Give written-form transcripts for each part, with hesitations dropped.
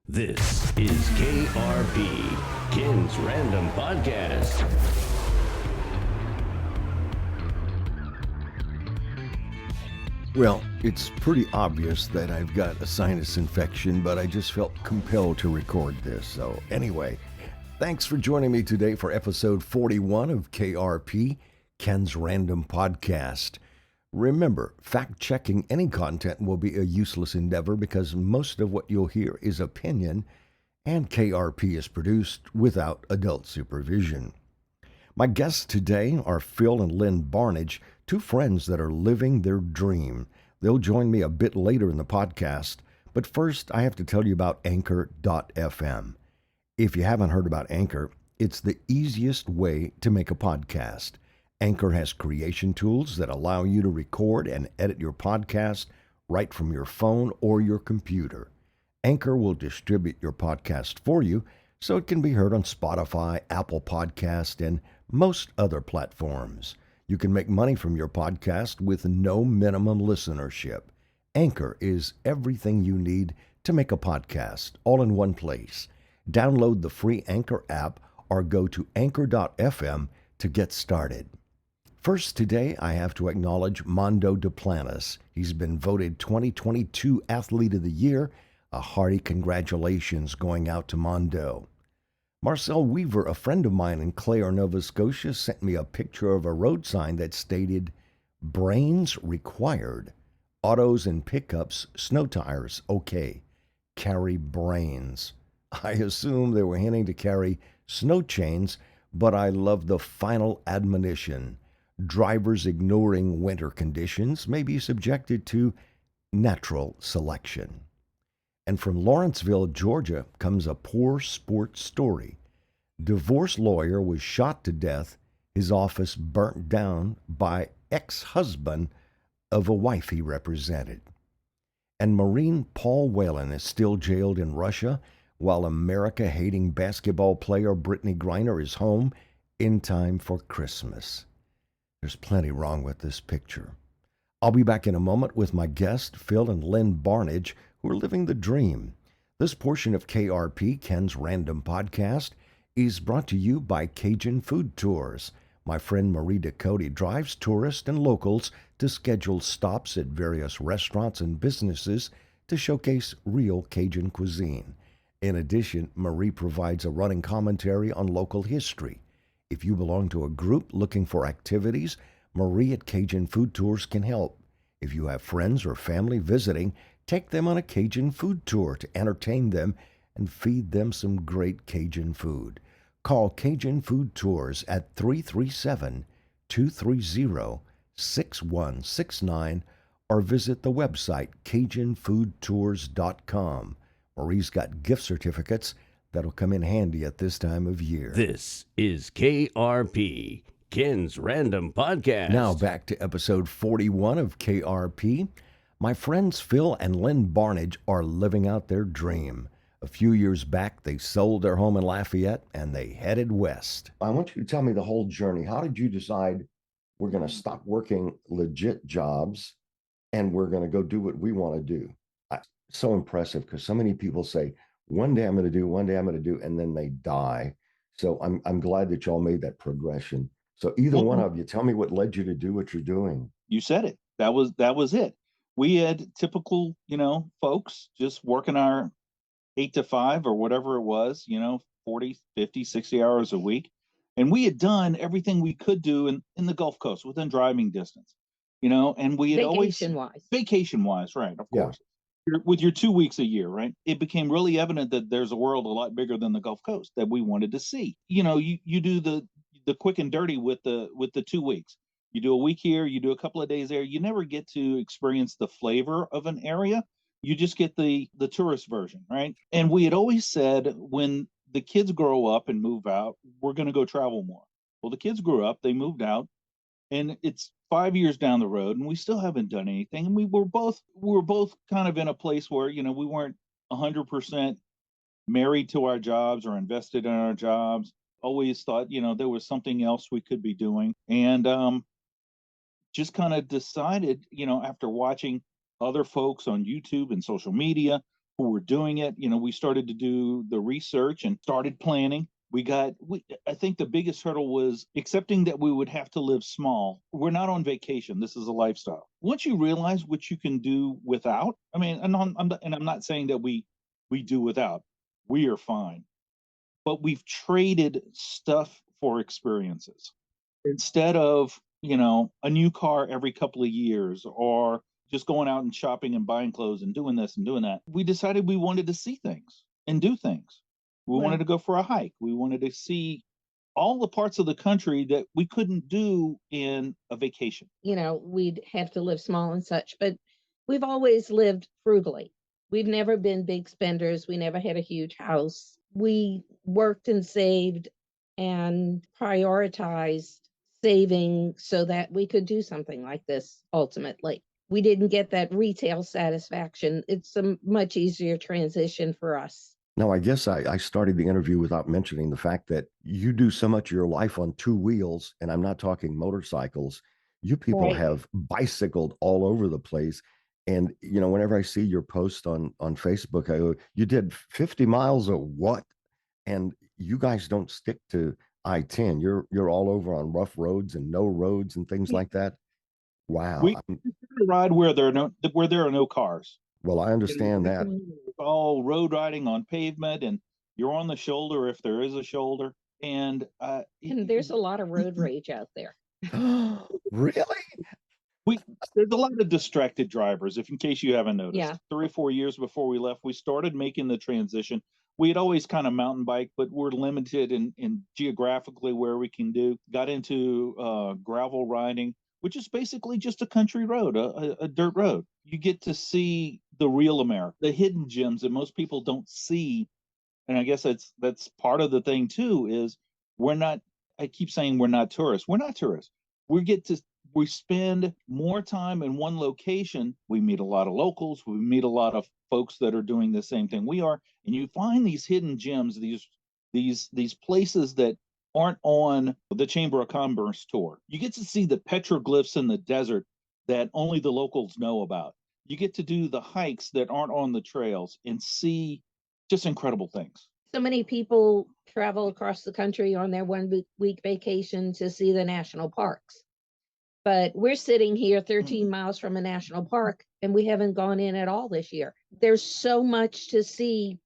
This is KRP, Ken's Random Podcast. Well, it's pretty obvious that I've got a sinus infection, but I just felt compelled to record this. So anyway, thanks for joining me today for episode 41 of KRP, Ken's Random Podcast. Remember, fact-checking any content will be a useless endeavor because most of what you'll hear is opinion, and KRP is produced without adult supervision. My guests today are Phil and Lynn Barnidge, two friends that are living their dream. They'll join me a bit later in the podcast, but first I have to tell you about Anchor.fm. If you haven't heard about Anchor, it's the easiest way to make a podcast. Anchor has creation tools that allow you to record and edit your podcast right from your phone or your computer. Anchor will distribute your podcast for you so it can be heard on Spotify, Apple Podcast, and most other platforms. You can make money from your podcast with no minimum listenership. Anchor is everything you need to make a podcast, all in one place. Download the free Anchor app or go to Anchor.fm to get started. First today, I have to acknowledge Mondo Duplantis. He's been voted 2022 Athlete of the Year. A hearty congratulations going out to Mondo. Marcel Weaver, a friend of mine in Clare, Nova Scotia, sent me a picture of a road sign that stated, "Brains required. Autos and pickups, snow tires, okay. Carry brains." I assume they were hinting to carry snow chains, but I love the final admonition. Drivers ignoring winter conditions may be subjected to natural selection. And from Lawrenceville, Georgia, comes a poor sport story. Divorce lawyer was shot to death, his office burnt down by ex-husband of a wife he represented. And Marine Paul Whelan is still jailed in Russia, while America-hating basketball player Brittany Griner is home in time for Christmas. There's plenty wrong with this picture. I'll be back in a moment with my guest, Phil and Lynn Barnidge, who are living the dream. This portion of KRP, Ken's Random Podcast, is brought to you by Cajun Food Tours. My friend Marie Ducote drives tourists and locals to schedule stops at various restaurants and businesses to showcase real Cajun cuisine. In addition, Marie provides a running commentary on local history. If you belong to a group looking for activities, Marie at Cajun Food Tours can help. If you have friends or family visiting, take them on a Cajun food tour to entertain them and feed them some great Cajun food. Call Cajun Food Tours at 337-230-6169 or visit the website CajunFoodTours.com. Marie's got gift certificates that'll come in handy at this time of year. This is KRP, Ken's Random Podcast. Now back to episode 41 of KRP. My friends Phil and Lynn Barnidge are living out their dream. A few years back, they sold their home in Lafayette and they headed west. I want you to tell me the whole journey. How did you decide we're going to stop working legit jobs and we're going to go do what we want to do? So impressive because so many people say, one day I'm going to do, one day I'm going to do, and then they die. So I'm glad that y'all made that progression. So either one of you, tell me what led you to do what you're doing. You said it. That was it. We had typical, folks just working our 8 to 5 or whatever it was, 40, 50, 60 hours a week. And we had done everything we could do in the Gulf Coast within driving distance, and we had vacation wise, right. Of course. With your 2 weeks a year, right? It became really evident that there's a world a lot bigger than the Gulf Coast that we wanted to see. You do the quick and dirty with the 2 weeks. You do a week here, you do a couple of days there. You never get to experience the flavor of an area. You just get the tourist version, right? And we had always said when the kids grow up and move out, we're going to go travel more. Well, the kids grew up, they moved out, and it's 5 years down the road and we still haven't done anything. And we were both kind of in a place where, we weren't 100% married to our jobs or invested in our jobs. Always thought, there was something else we could be doing. And just kind of decided, after watching other folks on YouTube and social media who were doing it. We started to do the research and started planning. I think the biggest hurdle was accepting that we would have to live small. We're not on vacation. This is a lifestyle. Once you realize what you can do without, I mean, I'm not saying that we do without. We are fine. But we've traded stuff for experiences. Instead of, a new car every couple of years or just going out and shopping and buying clothes and doing this and doing that, we decided we wanted to see things and do things. We wanted to go for a hike. We wanted to see all the parts of the country that we couldn't do in a vacation. We'd have to live small and such, but we've always lived frugally. We've never been big spenders. We never had a huge house. We worked and saved and prioritized saving so that we could do something like this ultimately. We didn't get that retail satisfaction. It's a much easier transition for us. Now, I guess I started the interview without mentioning the fact that you do so much of your life on two wheels, and I'm not talking motorcycles. You people have bicycled all over the place. And, whenever I see your post on Facebook, I go, you did 50 miles of what? And you guys don't stick to I-10. You're all over on rough roads and no roads and things like that. Wow. We ride where there are no cars. Well, I understand that. All road riding on pavement, and you're on the shoulder if there is a shoulder. And there's a lot of road rage out there. Really? There's a lot of distracted drivers, in case you haven't noticed. Yeah. 3 or 4 years before we left, we started making the transition. We had always kind of mountain bike, but we're limited in geographically where we can do. Got into gravel riding, which is basically just a country road, a dirt road. You get to see the real America, the hidden gems that most people don't see. And I guess that's part of the thing too, is I keep saying we're not tourists. We're not tourists. We spend more time in one location. We meet a lot of locals. We meet a lot of folks that are doing the same thing we are. And you find these hidden gems, these places that aren't on the Chamber of Commerce tour. You get to see the petroglyphs in the desert that only the locals know about. You get to do the hikes that aren't on the trails and see just incredible things. So many people travel across the country on their 1 week vacation to see the national parks. But we're sitting here 13 miles from a national park, and we haven't gone in at all this year. There's so much to see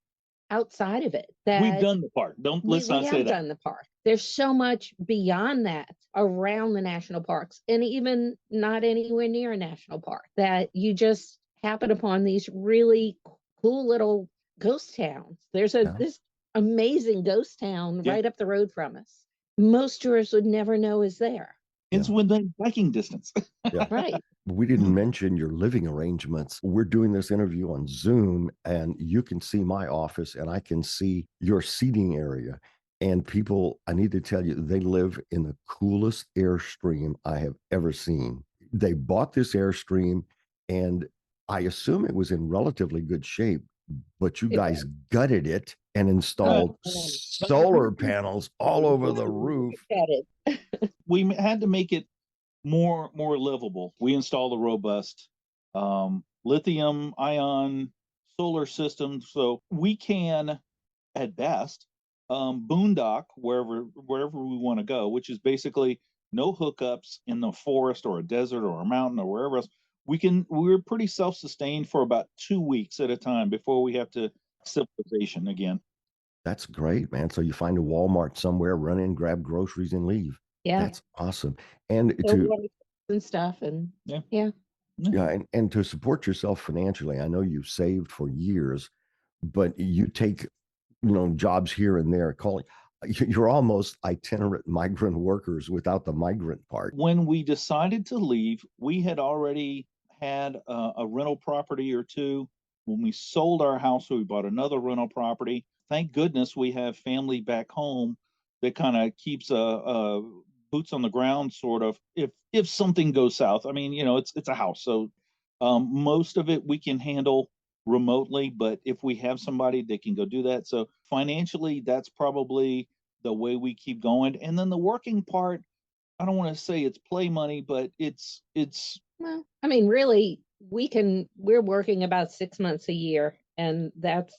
outside of it that we've done the park. Let's not say that. We have done the park. There's so much beyond that around the national parks, and even not anywhere near a national park, that you just happen upon these really cool little ghost towns. There's this amazing ghost town right up the road from us. Most tourists would never know is there. It's within biking distance. Right. We didn't mention your living arrangements. We're doing this interview on Zoom, and you can see my office and I can see your seating area. And people, I need to tell you, they live in the coolest Airstream I have ever seen. They bought this Airstream, and I assume it was in relatively good shape, but you guys gutted it and installed solar panels all over the roof. We had to make it more livable. We installed a robust lithium ion solar system, so we can, at best, boondock wherever we want to go, which is basically no hookups in the forest or a desert or a mountain or wherever else. We're pretty self-sustained for about 2 weeks at a time before we have to civilization again. That's great, man. So you find a Walmart somewhere, run in, grab groceries, and leave. Yeah, that's awesome. And stuff, and and to support yourself financially, I know you've saved for years, but you take jobs here and there. You're almost itinerant migrant workers without the migrant part. When we decided to leave, we had already had a rental property or two. When we sold our house, we bought another rental property. Thank goodness we have family back home that kind of keeps a boots on the ground, sort of, if something goes south. I mean, it's a house, so most of it we can handle remotely, but if we have somebody, they can go do that. So financially, that's probably the way we keep going. And then the working part, I don't want to say it's play money, but it's well, I mean, really, we're working about 6 months a year, And that's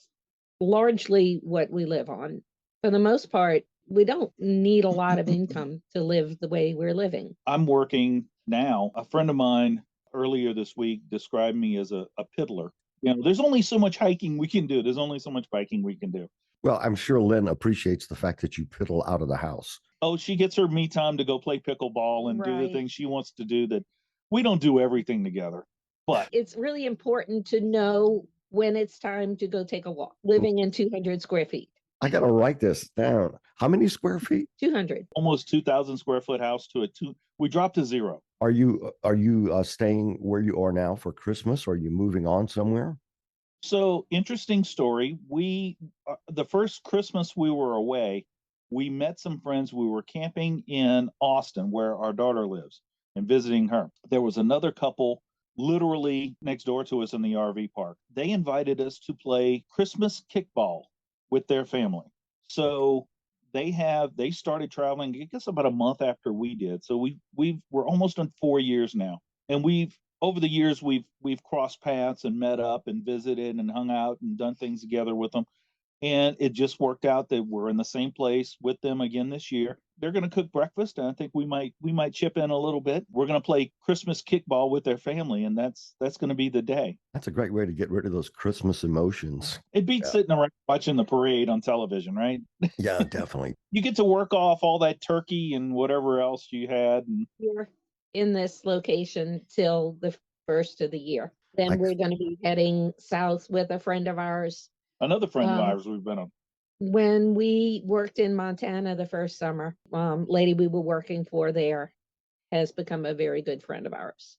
largely what we live on. For the most part, we don't need a lot of income to live the way we're living. I'm working now. A friend of mine earlier this week described me as a piddler. There's only so much hiking we can do. There's only so much biking we can do. Well, I'm sure Lynn appreciates the fact that you piddle out of the house. Oh, she gets her me time to go play pickleball and do the Right. things she wants to do. That we don't do everything together. But It's really important to know when it's time to go take a walk, living in 200 square feet. I got to write this down. How many square feet? 200. almost 2,000 square foot house to we dropped to zero. Are you staying where you are now for Christmas? Or are you moving on somewhere? So interesting story. We the first Christmas we were away, we met some friends. We were camping in Austin, where our daughter lives, and visiting her. There was another couple literally next door to us in the RV park. They invited us to play Christmas kickball with their family. So they started traveling, I guess, about a month after we did. So we're almost on 4 years now, and over the years we've crossed paths and met up and visited and hung out and done things together with them. And it just worked out that we're in the same place with them again this year. They're going to cook breakfast, and I think we might chip in a little bit. We're going to play Christmas kickball with their family, and that's going to be the day. That's a great way to get rid of those Christmas emotions. It beats sitting around watching the parade on television, right? Yeah, definitely. You get to work off all that turkey and whatever else you had. And We're in this location till the first of the year. Then we're going to be heading south with a friend of ours. Another friend of ours we've been on. When we worked in Montana the first summer, lady we were working for there has become a very good friend of ours.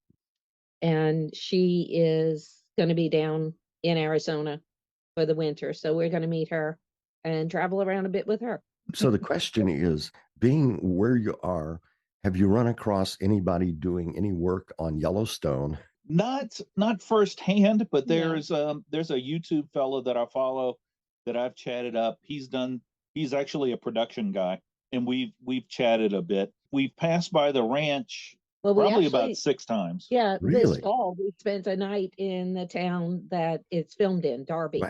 And she is going to be down in Arizona for the winter. So we're going to meet her and travel around a bit with her. So the question is, being where you are, have you run across anybody doing any work on Yellowstone? Not firsthand, but there's a YouTube fellow that I follow that I've chatted up. He's actually a production guy, and we've chatted a bit. We've passed by the ranch probably about 6 times. Yeah, Really? This fall we spent a night in the town that it's filmed in, Darby.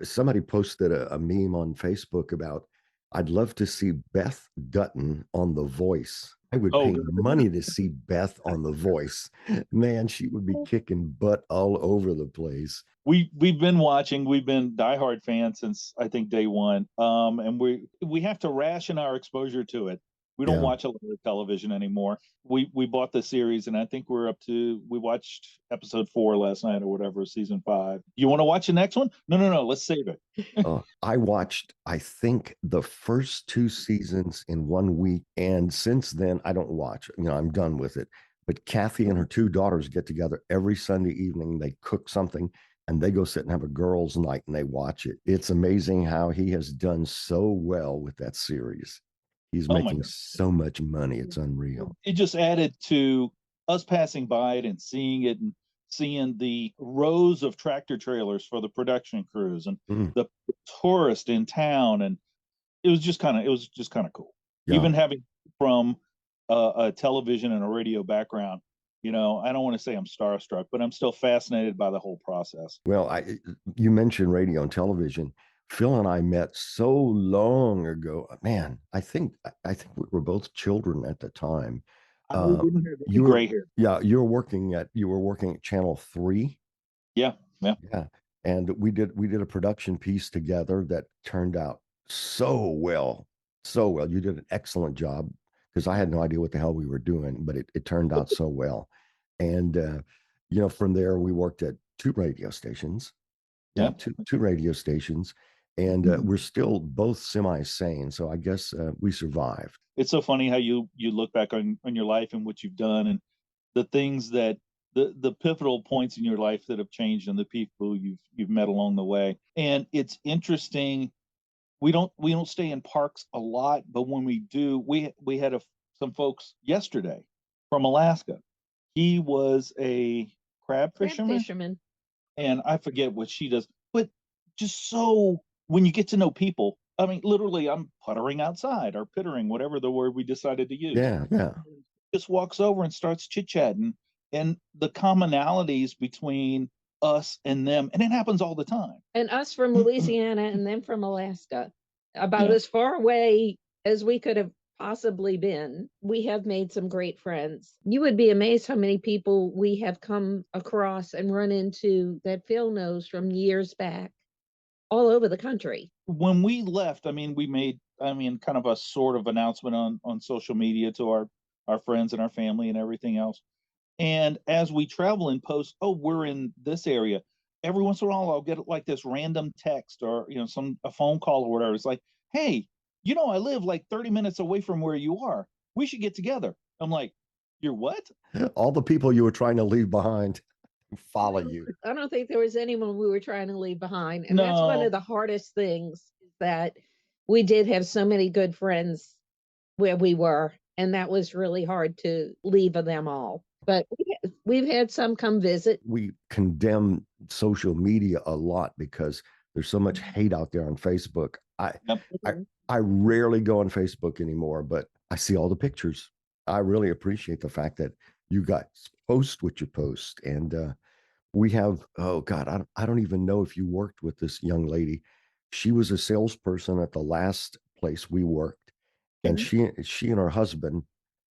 Somebody posted a meme on Facebook about, I'd love to see Beth Dutton on The Voice. I would pay money to see Beth on The Voice. Man, she would be kicking butt all over the place. We've been watching. We've been diehard fans since I think day one. And we have to ration our exposure to it. We don't watch a lot of television anymore. We bought the series, and I think we watched episode 4 last night or whatever, season 5. You want to watch the next one? No. Let's save it. I watched, I think, the first 2 seasons in 1 week. And since then, I don't watch. I'm done with it. But Kathy and her 2 daughters get together every Sunday evening. They cook something, and they go sit and have a girls' night, and they watch it. It's amazing how he has done so well with that series. He's making so much money. It's unreal. It just added to us passing by it and seeing it, and seeing the rows of tractor trailers for the production crews and the tourists in town. And it was just kind of cool. Yeah. Even having from a television and a radio background, I don't want to say I'm starstruck, but I'm still fascinated by the whole process. Well, you mentioned radio and television. Phil and I met so long ago. Man, I think we were both children at the time. You were gray hair. Yeah, you were working at Channel 3. Yeah. And we did a production piece together that turned out so well. You did an excellent job, because I had no idea what the hell we were doing, but it turned out so well. And from there we worked at 2 radio stations. Yeah, two radio stations. And we're still both semi-sane, so I guess we survived. It's so funny how you look back on your life and what you've done, and the things that the pivotal points in your life that have changed, and the people you've met along the way. And it's interesting. We don't stay in parks a lot, but when we do, we had some folks yesterday from Alaska. He was a crab fisherman, and I forget what she does, but just so. When you get to know people, I mean, literally, I'm puttering outside or pittering, whatever the word we decided to use. Yeah. Just walks over and starts chit-chatting. And the commonalities between us and them, and it happens all the time. And us from Louisiana and them from Alaska, about Yeah. as far away as we could have possibly been. We have made some great friends. You would be amazed how many people we have come across and run into that Phil knows from years back all over the country. When we left, I mean, we made, kind of a sort of announcement on social media to our friends and our family and everything else. And as we travel and post, oh, we're in this area, every once in a while I'll get like this random text or a phone call or whatever. It's like, hey, I live like 30 minutes away from where you are. We should get together. I'm like, you're what? All the people you were trying to leave behind follow you. I don't think there was anyone we were trying to leave behind. And that's one No. of the hardest things, is that we did have so many good friends where we were, and that was really hard to leave them all. But we've had some come visit. We condemn social media a lot because there's so much hate out there on Facebook. I rarely go on Facebook anymore, but I see all the pictures. I really appreciate the fact that you guys post what you post. And we have, oh God, I don't even know if you worked with this young lady. She was a salesperson at the last place we worked. And she and her husband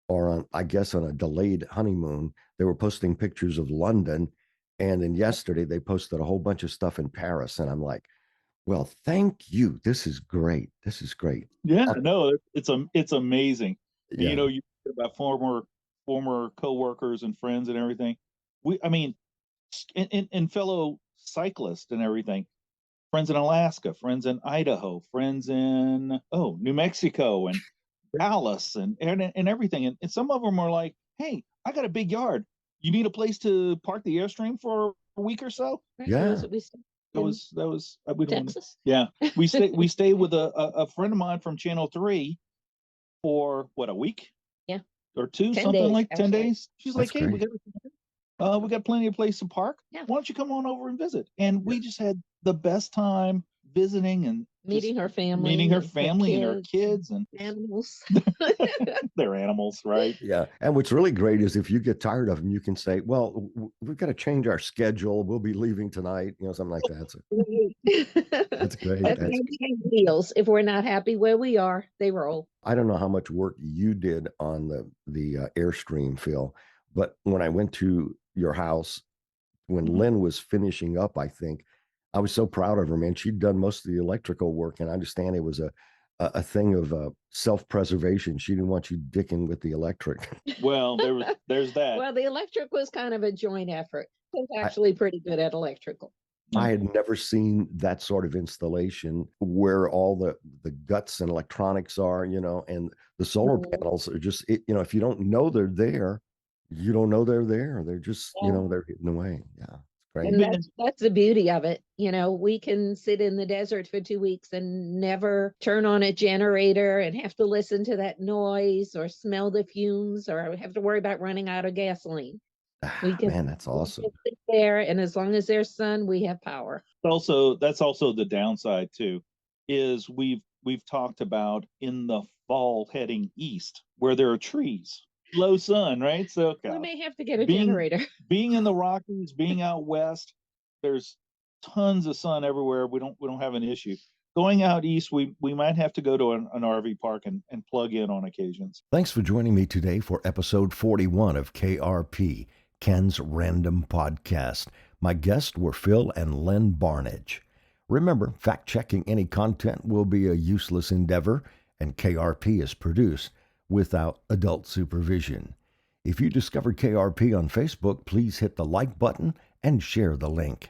are on, I guess, on a delayed honeymoon. They were posting pictures of London. And then yesterday they posted a whole bunch of stuff in Paris. And I'm like, well, thank you. This is great. This is great. Yeah, no, it's amazing. Yeah. You hear about former coworkers and friends and everything. And fellow cyclists and everything. Friends in Alaska, friends in Idaho, friends in New Mexico and Dallas and everything. And some of them are like, hey, I got a big yard. You need a place to park the Airstream for a week or so? Yeah. That was Texas. Yeah. We stayed with a friend of mine from Channel 3 for a week? Yeah. Or 2, 10 something days, like 10 actually. days. She's That's like, hey, great. we got plenty of place to park. Yeah. Why don't you come on over and visit? And we just had the best time visiting and Meeting her family. meeting her and family and her kids and animals. they're animals, right? Yeah. And what's really great is if you get tired of them, you can say, well, we've got to change our schedule. We'll be leaving tonight, something like that. So that's great. That's how we have deals. If we're not happy where we are, they roll. I don't know how much work you did on the Airstream, Phil, but when I went to your house, when Lynn was finishing up, I think, I was so proud of her, man. She'd done most of the electrical work, and I understand it was a thing of self-preservation. She didn't want you dicking with the electric. Well, there's that. Well, the electric was kind of a joint effort. I was actually pretty good at electrical. I had never seen that sort of installation where all the guts and electronics are, and the solar panels are just, if you don't know they're there, you don't know they're there. They're just, they're hidden away. Yeah, it's great. And that's the beauty of it. We can sit in the desert for 2 weeks and never turn on a generator and have to listen to that noise or smell the fumes or have to worry about running out of gasoline. Man, that's awesome. We can sit there, and as long as there's sun, we have power. That's also the downside too, is we've talked about in the fall heading east where there are trees, low sun, right? So we may have to get a generator. Being in the Rockies, being out west, there's tons of sun everywhere. We don't have an issue. Going out east, we might have to go to an RV park and plug in on occasions. Thanks for joining me today for episode 41 of KRP, Ken's Random Podcast. My guests were Phil and Lynn Barnidge. Remember, fact-checking any content will be a useless endeavor, and KRP is produced without adult supervision. If you discovered KRP on Facebook, please hit the like button and share the link.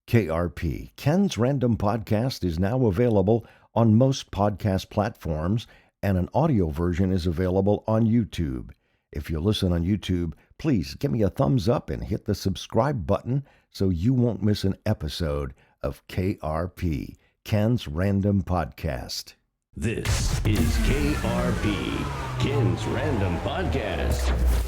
KRP, Ken's Random Podcast, is now available on most podcast platforms, and an audio version is available on YouTube. If you listen on YouTube, please give me a thumbs up and hit the subscribe button so you won't miss an episode of KRP, Ken's Random Podcast. This is KRP, Ken's Random Podcast.